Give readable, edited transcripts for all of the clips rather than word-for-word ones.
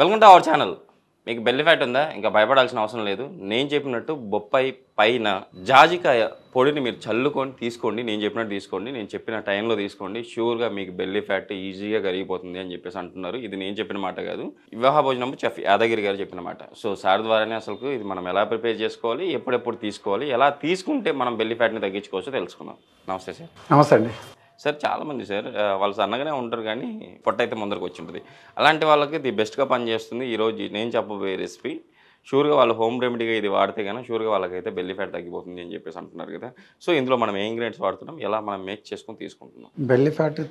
Welcome to our channel. మీకు belly fat ఉందా? ఇంకా భయపడాల్సిన అవసరం లేదు. నేను చెప్పినట్టు బొప్పాయి పైన జాజికాయ పొడిని మీరు చల్లుకొని తీసుకోండి. నేను చెప్పినట్టు తీసుకోండి. నేను చెప్పిన టైంలో తీసుకోండి. షూర్గా మీకు బెల్లి ఫ్యాట్ ఈజీగా కరిగిపోతుంది అని చెప్పేసి అంటున్నారు. ఇది నేను చెప్పిన మాట కాదు, వివాహ భోజనం చెఫ్ యాదగిరి గారు చెప్పిన మాట. సో సార్ ద్వారానే అసలు ఇది మనం ఎలా ప్రిపేర్ చేసుకోవాలి, ఎప్పుడెప్పుడు తీసుకోవాలి, ఎలా తీసుకుంటే మనం బెల్లి ఫ్యాట్ని తగ్గించుకోవచ్చో తెలుసుకుందాం. నమస్తే సార్. నమస్తే అండి సార్. చాలామంది సార్ వాళ్ళు సన్నగానే ఉంటారు కానీ పొట్ట అయితే ముందరకు వచ్చి ఉంటుంది. అలాంటి వాళ్ళకి ఇది బెస్ట్గా పనిచేస్తుంది. ఈరోజు నేను చెప్పబోయే రెసిపీ షూర్గా వాళ్ళు హోమ్ రెమెడీగా ఇది వాడితే కానీ షూర్గా వాళ్ళకైతే బెల్లి ఫ్యాట్ తగ్గిపోతుంది అని చెప్పేసి అంటున్నారు కదా. సో ఇందులో మనం ఏ ఇంగ్రీడియంట్స్ వాడుతున్నాం, ఎలా మనం మేక్ చేసుకొని తీసుకుంటున్నాం? బెల్లి ఫ్యాట్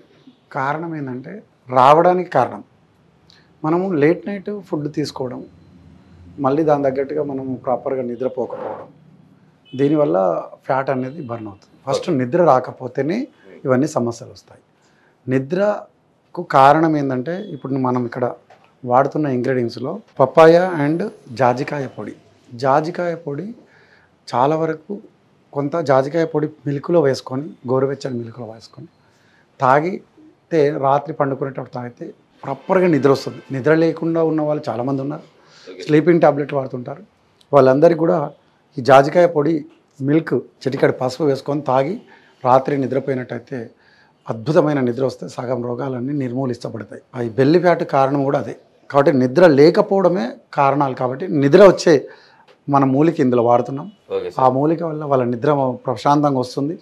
కారణం ఏంటంటే రావడానికి కారణం మనము లేట్ నైట్ ఫుడ్ తీసుకోవడం, మళ్ళీ దాని తగ్గట్టుగా మనము ప్రాపర్గా నిద్రపోకపోవడం, దీనివల్ల ఫ్యాట్ అనేది బర్న్ అవుతుంది. ఫస్ట్ నిద్ర రాకపోతేనే ఇవన్నీ సమస్యలు వస్తాయి. నిద్రకు కారణం ఏంటంటే ఇప్పుడు మనం ఇక్కడ వాడుతున్న ఇంగ్రీడియంట్స్లో పప్పాయ అండ్ జాజికాయ పొడి. జాజికాయ పొడి చాలా వరకు కొంత జాజికాయ పొడి మిల్క్లో వేసుకొని, గోరువెచ్చని మిల్క్లో వేసుకొని తాగితే రాత్రి పండుకునేటప్పుడు తాగితే ప్రాపర్గా నిద్ర వస్తుంది. నిద్ర లేకుండా ఉన్న వాళ్ళు చాలామంది ఉన్నారు. స్లీపింగ్ టాబ్లెట్ వాడుతుంటారు. వాళ్ళందరికీ కూడా ఈ జాజికాయ పొడి మిల్క్ చిటికెడు పసుపు వేసుకొని తాగి రాత్రి నిద్రపోయినట్టయితే అద్భుతమైన నిద్ర వస్తే సగం రోగాలన్నీ నిర్మూలించబడతాయి. ఈ బెల్లి ఫ్యాట్ కారణం కూడా అదే. కాబట్టి నిద్ర లేకపోవడమే కారణాలు. కాబట్టి నిద్ర వచ్చే మన మూలిక ఇందులో వాడుతున్నాం. ఆ మూలిక వల్ల వాళ్ళ నిద్ర ప్రశాంతంగా వస్తుంది.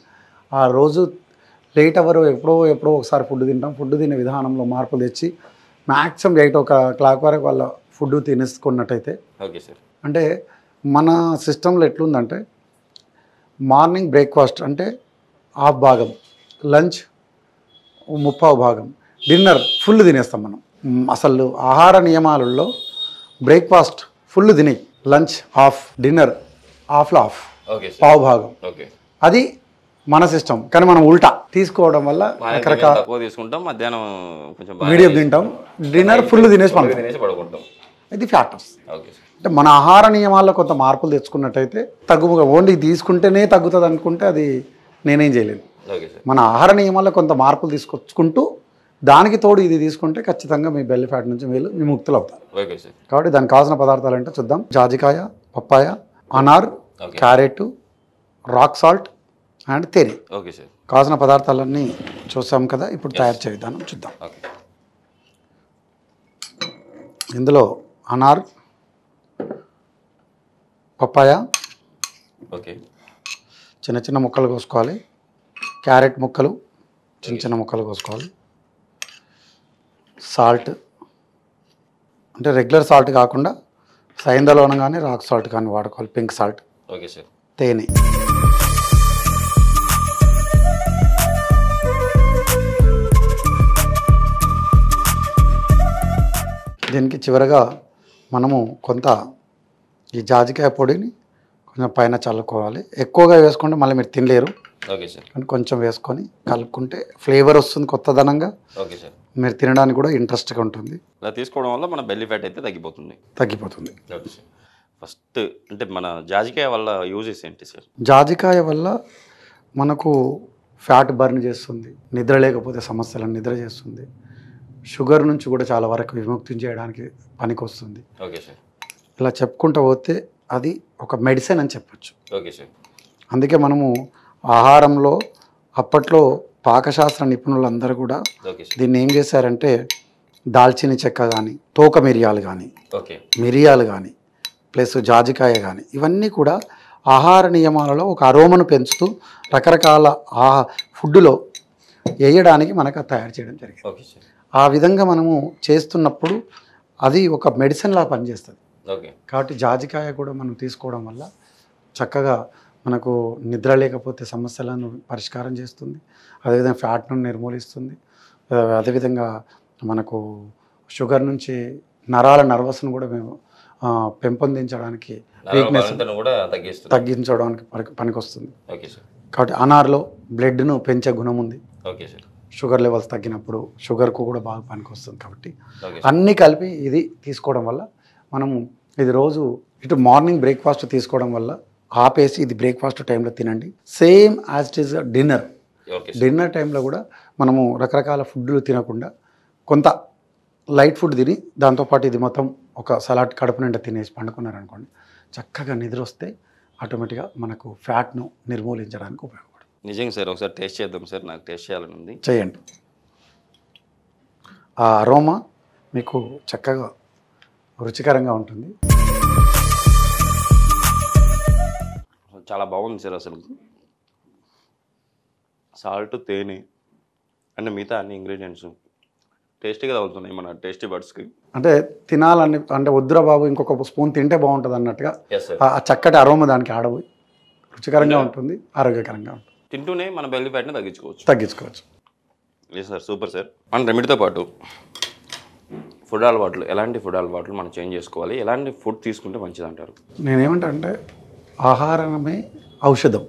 ఆ రోజు లేట్ అవర్ ఎప్పుడో ఒకసారి ఫుడ్ తింటాం. ఫుడ్ తినే విధానంలో మార్పు తెచ్చి మ్యాక్సిమం 8 వరకు వాళ్ళ ఫుడ్ తినేసుకున్నట్టయితే, ఓకే సార్, అంటే మన సిస్టంలో ఎట్లుందంటే మార్నింగ్ బ్రేక్ఫాస్ట్ అంటే హాఫ్ భాగం, లంచ్ 30 భాగం, డిన్నర్ ఫుల్ తినేస్తాం మనం. అసలు ఆహార నియమాలలో బ్రేక్ఫాస్ట్ ఫుల్ తిని, లంచ్ హాఫ్, డిన్నర్ హాఫ్లో హాఫ్, పావు భాగం. అది మన సిస్టమ్. కానీ మనం ఉల్టా తీసుకోవడం వల్ల రకరకాల తీసుకుంటాం, మధ్యాహ్నం కొంచెం మీడియం తింటాం, డిన్నర్ ఫుల్ తినేసి పడుకుంటాం. ఇది ఫ్యాట్ వస్తుంది. అంటే మన ఆహార నియమాల్లో కొంత మార్పులు తెచ్చుకున్నట్టయితే తగ్గుముగా ఓన్లీ తీసుకుంటేనే తగ్గుతుంది అనుకుంటే అది నేనేం చేయలేను. మన ఆహార నియమాల్లో కొంత మార్పులు తీసుకొచ్చుకుంటూ దానికి తోడు ఇది తీసుకుంటే ఖచ్చితంగా మీ బెల్లి ఫ్యాట్ నుంచి మీరు విముక్తులు అవుతారు. కాబట్టి దానికి కావాల్సిన పదార్థాలు ఏంటో చూద్దాం. జాజికాయ, పప్పాయ, అనార్, క్యారెట్, రాక్ సాల్ట్ అండ్ తేనె. కావాల్సిన పదార్థాలన్నీ చూసాం కదా. ఇప్పుడు తయారు చేయ విధానం చూద్దాం. ఇందులో అనార్, పప్పాయ చిన్న చిన్న ముక్కలు కోసుకోవాలి. క్యారెట్ ముక్కలు చిన్న చిన్న ముక్కలు కోసుకోవాలి. సాల్ట్ అంటే రెగ్యులర్ సాల్ట్ కాకుండా సైంధలోనం కానీ రాక్ సాల్ట్ కానీ వాడుకోవాలి, పింక్ సాల్ట్. Okay sir. తేనె, దీనికి చివరగా మనము కొంత ఈ జాజికాయ పొడిని కొంచెం పైన చల్లుకోవాలి. ఎక్కువగా వేసుకుంటే మళ్ళీ మీరు తినలేరు. Okay sir. కానీ కొంచెం వేసుకొని కలుపుకుంటే ఫ్లేవర్ వస్తుంది కొత్తదనంగా. Okay sir. మీరు తినడానికి కూడా ఇంట్రెస్ట్గా ఉంటుంది. ఇలా తీసుకోవడం వల్ల మన బెల్లి ఫ్యాట్ అయితే తగ్గిపోతుంది. Okay sir. ఫస్ట్ అంటే మన జాజికాయ వల్ల యూజెస్ ఏంటి సార్? జాజికాయ వల్ల మనకు ఫ్యాట్ బర్న్ చేస్తుంది, నిద్ర లేకపోతే సమస్యలను నిద్ర చేస్తుంది, షుగర్ నుంచి కూడా చాలా వరకు విముక్తి చేయడానికి పనికి వస్తుంది. Okay sir. ఇలా చెప్పుకుంటూ పోతే అది ఒక మెడిసిన్ అని చెప్పచ్చు. Okay sir. అందుకే మనము ఆహారంలో అప్పట్లో పాకశాస్త్ర నిపుణులందరూ కూడా దీన్ని ఏం చేశారంటే దాల్చిన చెక్క కానీ, తోక మిరియాలు కానీ, మిరియాలు కానీ, ప్లస్ జాజికాయ కానీ, ఇవన్నీ కూడా ఆహార నియమాలలో ఒక అరోమను పెంచుతూ రకరకాల ఫుడ్లో వేయడానికి మనకు తయారు చేయడం జరిగింది. ఆ విధంగా మనము చేస్తున్నప్పుడు అది ఒక మెడిసిన్లా పనిచేస్తుంది. కాబట్టి జాజికాయ కూడా మనం తీసుకోవడం వల్ల చక్కగా మనకు నిద్ర లేకపోతే సమస్యలను పరిష్కారం చేస్తుంది. అదేవిధంగా ఫ్యాట్ను నిర్మూలిస్తుంది. అదేవిధంగా మనకు షుగర్ నుంచి నర్వస్ను కూడా మేము పెంపొందించడానికి, వీక్నెస్ తగ్గించడానికి పనికొస్తుంది. కాబట్టి అనార్లో బ్లడ్ను పెంచే గుణం ఉంది. షుగర్ లెవెల్స్ తగ్గినప్పుడు షుగర్కు కూడా బాగా పనికొస్తుంది. కాబట్టి అన్నీ కలిపి ఇది తీసుకోవడం వల్ల మనము ఇది రోజు ఇటు మార్నింగ్ బ్రేక్ఫాస్ట్ తీసుకోవడం వల్ల ఆపేసి ఇది బ్రేక్ఫాస్ట్ టైంలో తినండి. Same as it is dinner టైంలో కూడా మనము రకరకాల ఫుడ్లు తినకుండా కొంత లైట్ ఫుడ్ తిని దాంతోపాటు ఇది మొత్తం ఒక సలాడ్ కడుపు నిండా తినేసి పండుకున్నారనుకోండి, చక్కగా నిద్ర వస్తే ఆటోమేటిక్గా మనకు ఫ్యాట్ను నిర్మూలించడానికి ఉపయోగపడుతుంది. నిజంగా సార్ ఒకసారి టేస్ట్ చేద్దాం సార్, నాకు టేస్ట్ చేయాలని ఉంది. చేయండి. ఆ అరోమా మీకు చక్కగా రుచికరంగా ఉంటుంది. చాలా బాగుంది సార్. అసలు సాల్ట్, తేనె అంటే మిగతా అన్ని ఇంగ్రీడియంట్స్ టేస్టీగా తగులుతున్నాయి మన టేస్టీ బడ్స్కి. అంటే తినాలని అంటే వద్దురా బాబు ఇంకొక స్పూన్ తింటే బాగుంటుంది అన్నట్టుగా ఎస్ సార్. ఆ చక్కటి అరోమా దానికి ఆడబోయి రుచికరంగా ఉంటుంది, ఆరోగ్యకరంగా ఉంటుంది. తింటూనే మన బెల్లి ఫ్యాట్ని తగ్గించుకోవచ్చు. లేదు సార్, సూపర్ సార్. మన రెమెడీతో పాటు ఫుడ్ అలవాట్లు, ఎలాంటి ఫుడ్ అలవాట్లు మనం చేంజ్ చేసుకోవాలి, ఎలాంటి ఫుడ్ తీసుకుంటే మంచిది అంటారు? నేనేమంటా అంటే ఆహారమే ఔషధం.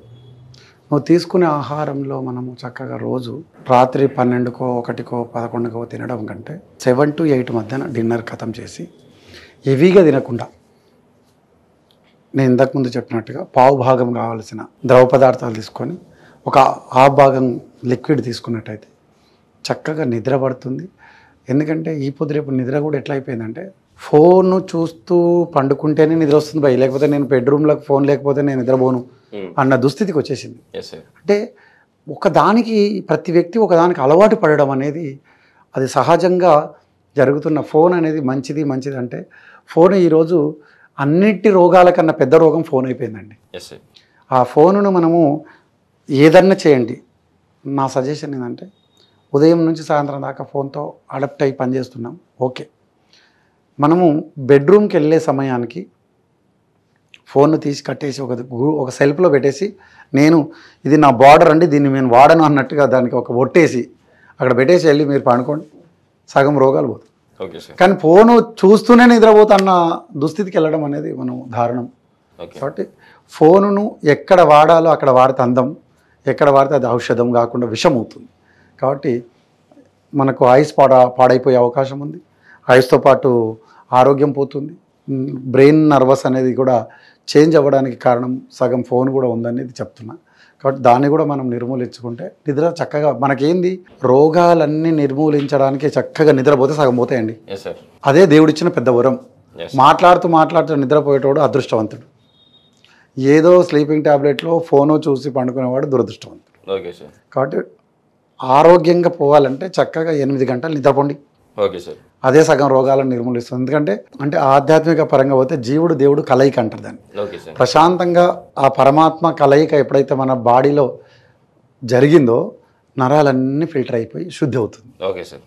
నువ్వు తీసుకునే ఆహారంలో మనము చక్కగా రోజు రాత్రి 12కో 1కో 11కో తినడం కంటే 7 to 8 మధ్యన డిన్నర్ ఖతం చేసి హెవీగా తినకుండా, నేను ఇంతకుముందు చెప్పినట్టుగా పావు భాగం కావాల్సిన ద్రవ పదార్థాలు తీసుకొని ఒక హాఫ్ భాగం లిక్విడ్ తీసుకున్నట్టయితే చక్కగా నిద్ర పడుతుంది. ఎందుకంటే ఈ పొద్దురేపు నిద్ర కూడా ఎట్లా అయిపోయిందంటే ఫోన్ చూస్తూ పండుకుంటేనే నిద్ర వస్తుంది భయ్, లేకపోతే నేను బెడ్రూమ్లో ఫోన్ లేకపోతే నేను నిద్రపోను అన్న దుస్థితికి వచ్చేసింది. అంటే ఒకదానికి ప్రతి వ్యక్తి ఒకదానికి అలవాటు పడడం అనేది అది సహజంగా జరుగుతున్న. ఫోన్ అనేది మంచిది అంటే ఫోన్ ఈరోజు అన్నిటి రోగాల కన్నా పెద్ద రోగం ఫోన్ అయిపోయిందండి. ఆ ఫోనును మనము ఏదన్నా చేయండి, నా సజెషన్ ఏంటంటే ఉదయం నుంచి సాయంత్రం దాకా ఫోన్తో అడాప్ట్ అయ్యి పనిచేస్తున్నాం, ఓకే. మనము బెడ్రూమ్కి వెళ్ళే సమయానికి ఫోన్ను తీసి కట్టేసి ఒక సెల్ఫ్లో పెట్టేసి, నేను ఇది నా బార్డర్ అండి దీన్ని నేను వాడను అన్నట్టుగా దానికి ఒక ఒట్టేసి అక్కడ పెట్టేసి వెళ్ళి మీరు పండుకోండి, సగం రోగాలు పోతాయి. కానీ ఫోను చూస్తూనే నిద్రపోతున్న దుస్థితికి వెళ్ళడం అనేది మనం దారుణం. కాబట్టి ఫోనును ఎక్కడ వాడాలో అక్కడ వాడితే అందం, ఎక్కడ వాడితే అది ఔషధం కాకుండా విషం అవుతుంది. కాబట్టి మనకు ఆయుష్ పాడైపోయే అవకాశం ఉంది. ఆయుష్తో పాటు ఆరోగ్యం పోతుంది. బ్రెయిన్ నర్వస్ అనేది కూడా చేంజ్ అవ్వడానికి కారణం సగం ఫోన్ కూడా ఉందనేది చెప్తున్నా. కాబట్టి దాన్ని కూడా మనం నిర్మూలించుకుంటే నిద్ర చక్కగా మనకేంది, రోగాలన్నీ నిర్మూలించడానికి చక్కగా నిద్రపోతే సగం పోతాయండి. అదే దేవుడిచ్చిన పెద్ద వరం. మాట్లాడుతూ నిద్రపోయేటోడు అదృష్టవంతుడు. ఏదో స్లీపింగ్ ట్యాబ్లెట్లో ఫోను చూసి పండుకునేవాడు దురదృష్టవంతుడు. కాబట్టి ఆరోగ్యంగా పోవాలంటే చక్కగా 8 గంటలు నిద్రపోండి. అదే సగం రోగాలను నిర్మూలిస్తుంది. ఎందుకంటే ఆధ్యాత్మిక పరంగా పోతే జీవుడు దేవుడు కలయిక అంటారు దాన్ని. ప్రశాంతంగా ఆ పరమాత్మ కలయిక ఎప్పుడైతే మన బాడీలో జరిగిందో నరాలన్నీ ఫిల్టర్ అయిపోయి శుద్ధి అవుతుంది,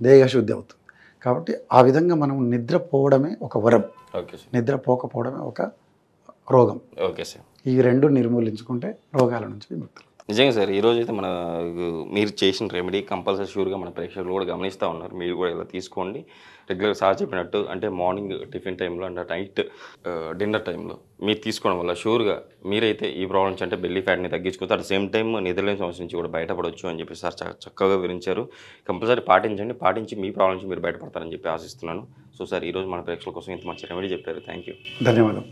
దేహ శుద్ధి అవుతుంది. కాబట్టి ఆ విధంగా మనం నిద్రపోవడమే ఒక వరం, నిద్రపోకపోవడమే ఒక రోగం. ఈ రెండు నిర్మూలించుకుంటే రోగాల నుంచి విముక్తులు. నిజంగా సార్, ఈరోజు అయితే మీరు చేసిన రెమెడీ కంపల్సరీ షూర్గా మన ప్రేక్షకులు కూడా గమనిస్తూ ఉన్నారు. మీరు కూడా ఇలా తీసుకోండి. రెగ్యులర్గా సార్ చెప్పినట్టు అంటే మార్నింగ్ టిఫిన్ టైంలో అంటే నైట్ డిన్నర్ టైంలో మీరు తీసుకోవడం వల్ల షూర్గా మీరైతే ఈ ప్రాబ్లమ్స్ అంటే బెల్లీ ఫ్యాట్ని తగ్గించుకుంటే అట్ సేమ్ టైం నిద్రలేని సమస్య నుంచి కూడా బయటపడవచ్చు అని చెప్పి సార్ చక్కగా వివరించారు. కంపల్సరీ పాటించి మీ ప్రాబ్లమ్ నుంచి మీరు బయటపడతారని చెప్పి ఆశిస్తున్నాను. సో సార్, ఈరోజు మన ప్రేక్షకుల కోసం ఇంత మంచి రెమెడీ చెప్పారు. Thank you. ధన్యవాదం.